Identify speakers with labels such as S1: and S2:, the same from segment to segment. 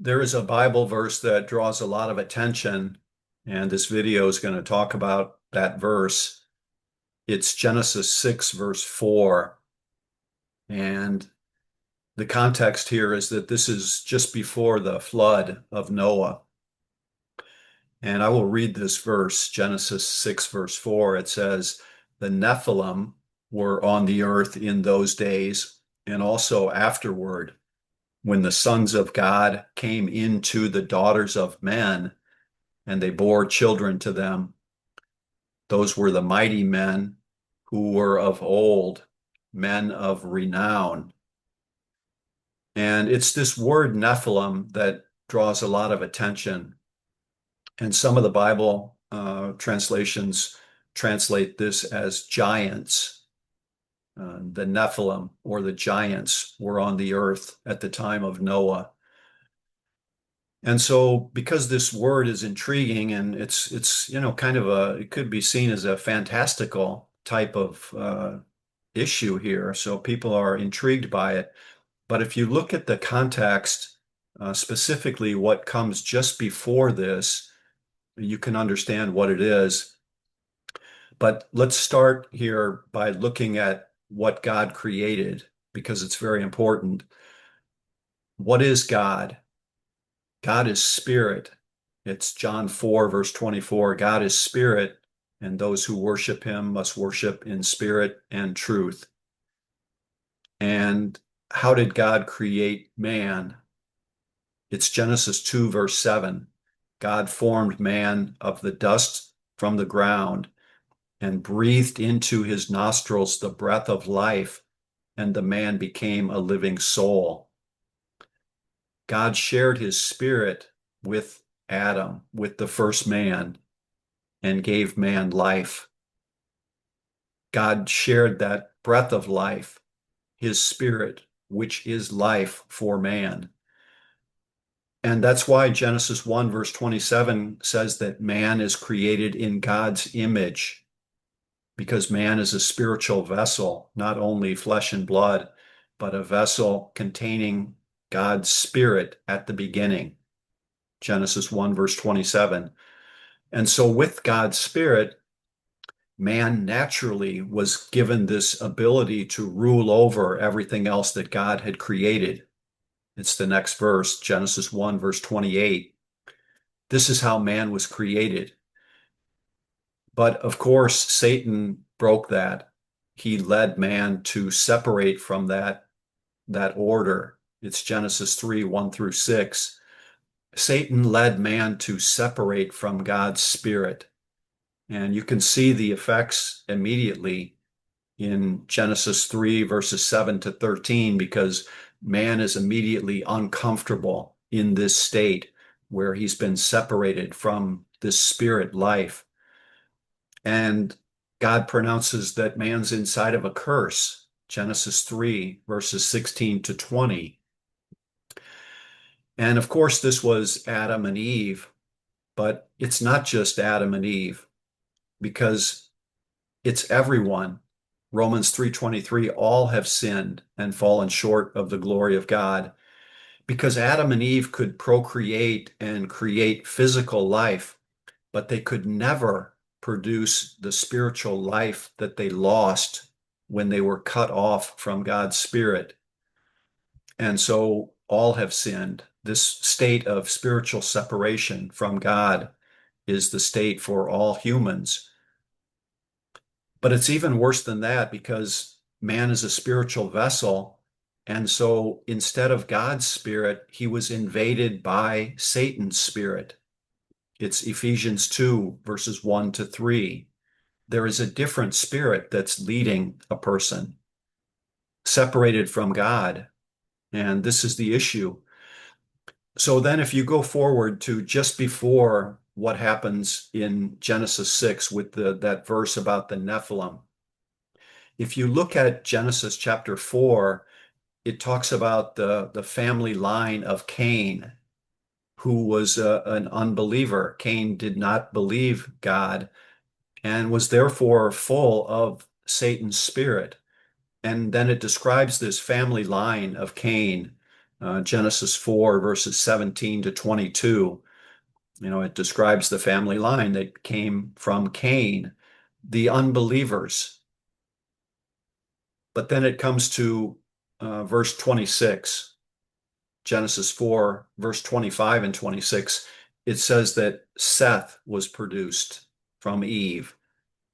S1: There is a Bible verse that draws a lot of attention, and this video is going to talk about that verse. It's Genesis 6, verse 4. And the context here is that this is just before the flood of Noah. And I will read this verse, Genesis 6, verse 4. It says, "The Nephilim were on the earth in those days, and also afterward, when the sons of God came into the daughters of men, and they bore children to them. Those were the mighty men who were of old, men of renown." And it's this word Nephilim that draws a lot of attention. And some of the Bible translations translate this as giants. The Nephilim, or the giants, were on the earth at the time of Noah. And so because this word is intriguing, and it's kind of it could be seen as a fantastical type of issue here. So people are intrigued by it. But if you look at the context, specifically what comes just before this, you can understand what it is. But let's start here by looking at what God created, because it's very important. What is God? God is spirit. It's John 4, verse 24. God is spirit, and those who worship him must worship in spirit and truth. And how did God create man? It's Genesis 2, verse 7. God formed man of the dust from the ground and breathed into his nostrils the breath of life, and the man became a living soul. God shared his spirit with Adam, with the first man, and gave man life. God shared that breath of life, his spirit, which is life for man. And that's why Genesis 1, verse 27 says that man is created in God's image, because man is a spiritual vessel, not only flesh and blood, but a vessel containing God's spirit at the beginning. Genesis 1, verse 27. And so with God's spirit, man naturally was given this ability to rule over everything else that God had created. It's the next verse, Genesis 1, verse 28. This is how man was created. But of course, Satan broke that. He led man to separate from that order. It's Genesis 3, 1 through 6. Satan led man to separate from God's spirit. And you can see the effects immediately in Genesis 3, verses 7 to 13, because man is immediately uncomfortable in this state where he's been separated from this spirit life. And God pronounces that man's inside of a curse, Genesis 3, verses 16 to 20. And of course, this was Adam and Eve, but it's not just Adam and Eve, because it's everyone. Romans 3:23, all have sinned and fallen short of the glory of God, because Adam and Eve could procreate and create physical life, but they could never produce the spiritual life that they lost when they were cut off from God's spirit. And so all have sinned. This state of spiritual separation from God is the state for all humans. But it's even worse than that, because man is a spiritual vessel. And so instead of God's spirit, he was invaded by Satan's spirit. It's Ephesians 2, verses 1 to 3. There is a different spirit that's leading a person, separated from God. And this is the issue. So then if you go forward to just before what happens in Genesis 6 with that verse about the Nephilim, if you look at Genesis chapter 4, it talks about the family line of Cain, who was an unbeliever. Cain did not believe God and was therefore full of Satan's spirit. And then it describes this family line of Cain. Genesis 4, verses 17 to 22. It describes the family line that came from Cain, the unbelievers. But then it comes to verse 26, Genesis 4, verse 25 and 26. It says that Seth was produced from Eve.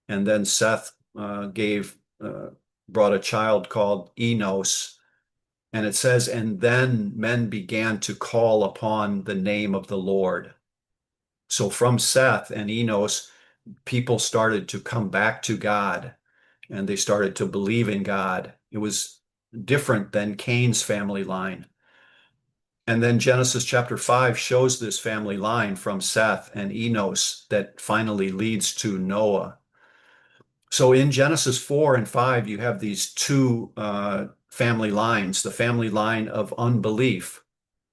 S1: And then Seth brought a child called Enos. And it says, and then men began to call upon the name of the Lord. So from Seth and Enos, people started to come back to God and they started to believe in God. It was different than Cain's family line. And then Genesis chapter 5 shows this family line from Seth and Enos that finally leads to Noah. So in Genesis 4 and 5, you have these two family lines, the family line of unbelief,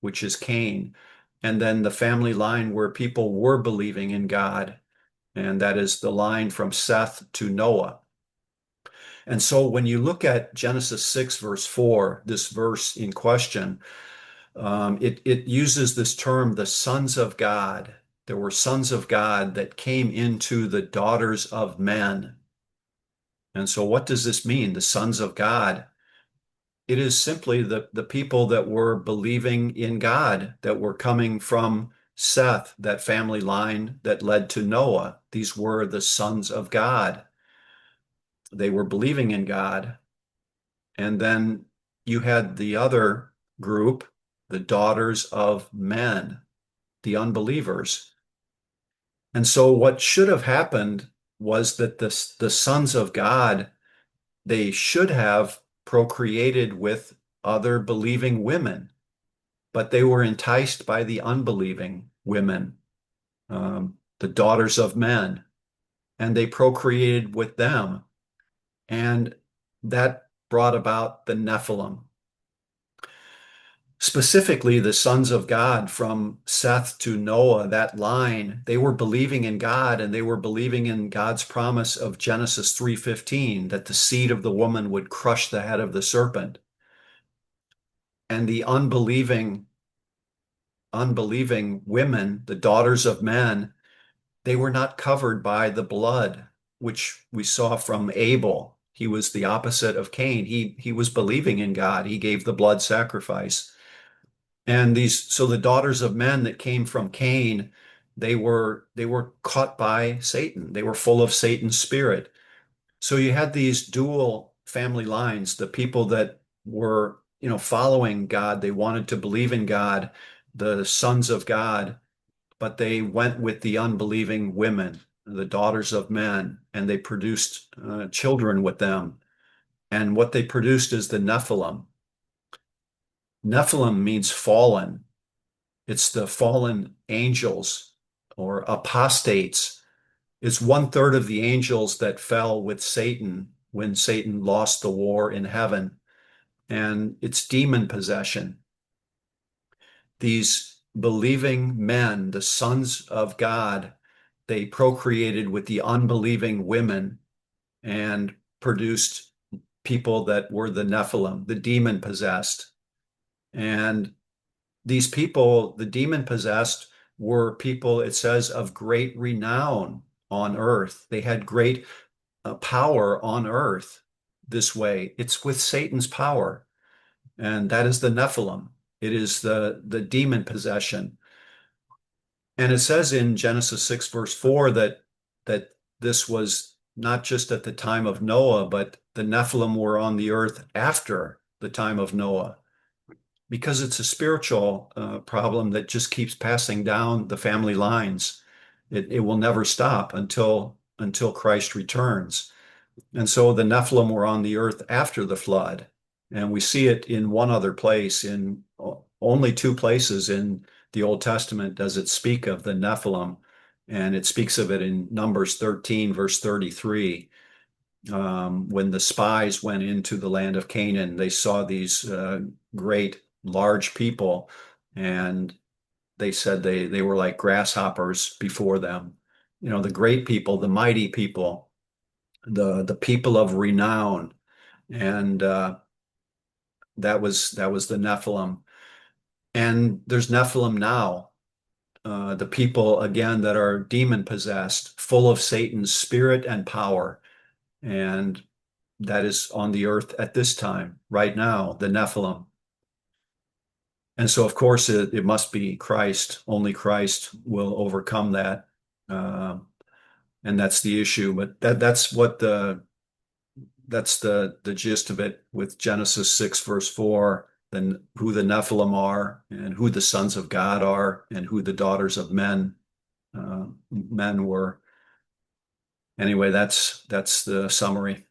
S1: which is Cain, and then the family line where people were believing in God, and that is the line from Seth to Noah. And so when you look at Genesis 6, verse 4, this verse in question, it uses this term, the sons of God. There were sons of God that came into the daughters of men. And so what does this mean, the sons of God? It is simply the people that were believing in God, that were coming from Seth, that family line that led to Noah. These were the sons of God. They were believing in God. And then you had the other group, the daughters of men, the unbelievers. And so what should have happened was that the sons of God, they should have procreated with other believing women, but they were enticed by the unbelieving women, the daughters of men, and they procreated with them. And that brought about the Nephilim. Specifically, the sons of God from Seth to Noah, that line, they were believing in God and they were believing in God's promise of Genesis 3:15, that the seed of the woman would crush the head of the serpent. And the unbelieving women, the daughters of men, they were not covered by the blood, which we saw from Abel. He was the opposite of Cain. He was believing in God. He gave the blood sacrifice. And so the daughters of men that came from Cain, they were caught by Satan. They were full of Satan's spirit. So you had these dual family lines, the people that were, following God, they wanted to believe in God, the sons of God, but they went with the unbelieving women, the daughters of men, and they produced children with them. And what they produced is the Nephilim. Nephilim means fallen. It's the fallen angels or apostates. It's 1/3 of the angels that fell with Satan when Satan lost the war in heaven. And it's demon possession. These believing men, the sons of God, they procreated with the unbelieving women and produced people that were the Nephilim, the demon possessed. And these people, the demon possessed, were people, it says, of great renown on earth. They had great power on earth this way. It's with Satan's power, and that is the Nephilim. It is the demon possession. And it says in Genesis 6, verse 4, that this was not just at the time of Noah, but the Nephilim were on the earth after the time of Noah, because it's a spiritual problem that just keeps passing down the family lines. It will never stop until Christ returns. And so the Nephilim were on the earth after the flood. And we see it in one other place, in only two places in the Old Testament does it speak of the Nephilim. And it speaks of it in Numbers 13, verse 33. When the spies went into the land of Canaan, they saw these great, large people, and they said they were like grasshoppers before them. The great people, the mighty people, the people of renown, and that was the Nephilim. And there's Nephilim now, the people again that are demon possessed, full of Satan's spirit and power. And that is on the earth at this time, right now, the Nephilim. And so, of course, it must be Christ. Only Christ will overcome that. And that's the issue. But that's the gist of it with Genesis 6, verse 4, then who the Nephilim are and who the sons of God are and who the daughters of men were. Anyway, that's the summary.